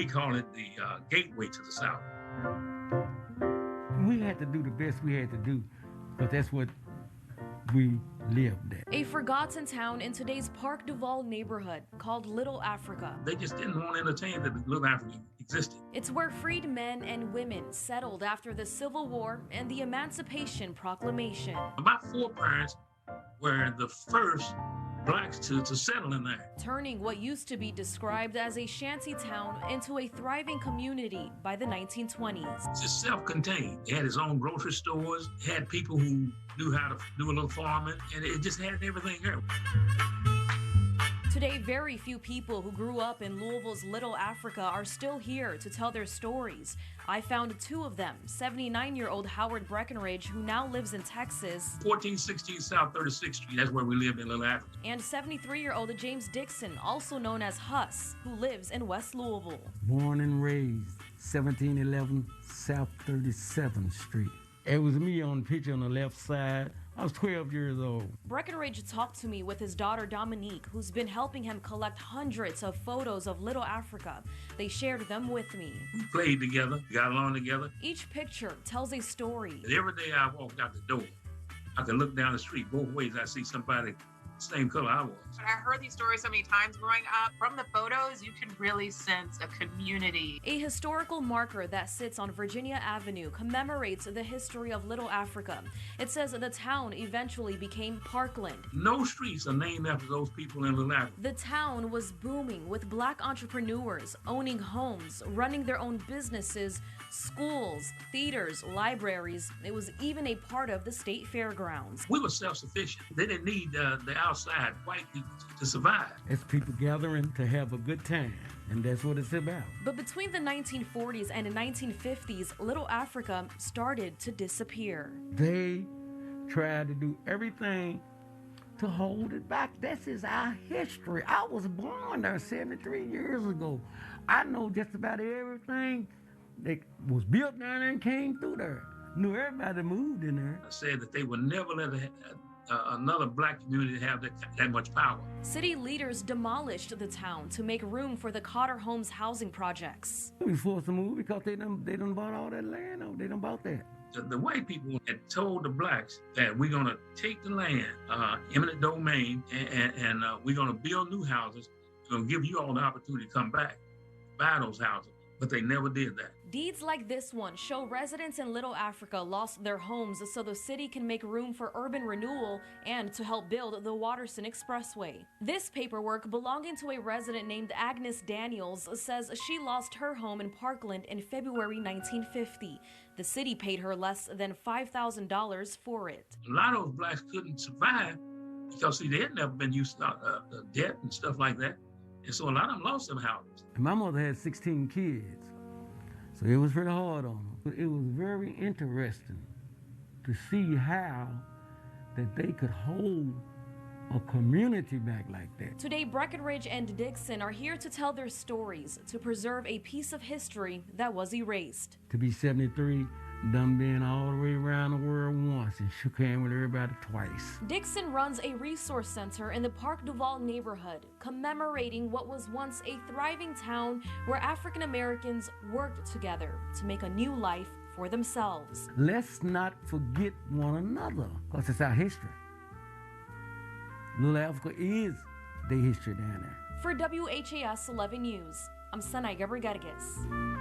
We call it the gateway to the South. We had to do the best we had to do, because that's what we lived at. A forgotten town in today's Park Duval neighborhood called Little Africa. They just didn't want to entertain that Little Africa existed. It's where freed men and women settled after the Civil War and the Emancipation Proclamation. My foreparents were the first blacks to settle in there. Turning what used to be described as a shanty town into a thriving community by the 1920s. It's just self-contained. It had its own grocery stores, it had people who knew how to do a little farming, and it just had everything there. Today, very few people who grew up in Louisville's Little Africa are still here to tell their stories. I found two of them, 79-year-old Howard Breckenridge, who now lives in Texas. 1416 South 36th Street, that's where we lived in Little Africa. And 73-year-old James Dixon, also known as Huss, who lives in West Louisville. Born and raised, 1711 South 37th Street. It was me on the picture on the left side. I was 12 years old. Breckenridge talked to me with his daughter Dominique, who's been helping him collect hundreds of photos of Little Africa. They shared them with me. We played together, got along together. Each picture tells a story. Every day I walked out the door, I could look down the street both ways. I see somebody same color I was. I heard these stories so many times growing up. From the photos, you can really sense a community. A historical marker that sits on Virginia Avenue commemorates the history of Little Africa. It says the town eventually became Parkland. No streets are named after those people in Little Africa. The town was booming with black entrepreneurs owning homes, running their own businesses, schools, theaters, libraries. It was even a part of the state fairgrounds. We were self-sufficient. They didn't need the outside white people to survive. It's people gathering to have a good time, and that's what it's about. But between the 1940s and the 1950s, Little Africa started to disappear. They tried to do everything to hold it back. This is our history. I was born there 73 years ago. I know just about everything that was built down there and came through there. Knew everybody that moved in there. I said that they would never let another black community have that much power. City leaders demolished the town to make room for the Cotter Homes housing projects. We forced to move because they done bought all that land. They done bought that. The white people had told the blacks that we're going to take the land, eminent domain, and we're going to build new houses. We're going to give you all the opportunity to come back, buy those houses. But they never did that. Deeds like this one show residents in Little Africa lost their homes so the city can make room for urban renewal and to help build the Watterson Expressway. This paperwork belonging to a resident named Agnes Daniels says she lost her home in Parkland in February 1950. The city paid her less than $5,000 for it. A lot of those blacks couldn't survive because, see, they had never been used to debt and stuff like that. And so a lot of them lost their houses. And my mother had 16 kids, so it was pretty hard on them. It was very interesting to see how that they could hold a community back like that. Today, Breckenridge and Dixon are here to tell their stories, to preserve a piece of history that was erased. To be 73, done been all the way around the world once and shook hands with everybody twice. Dixon runs a resource center in the Park Duval neighborhood, commemorating what was once a thriving town where African Americans worked together to make a new life for themselves. Let's not forget one another, because it's our history. Little Africa is the history down there. For WHAS 11 News, I'm Senait Gebregiorgis.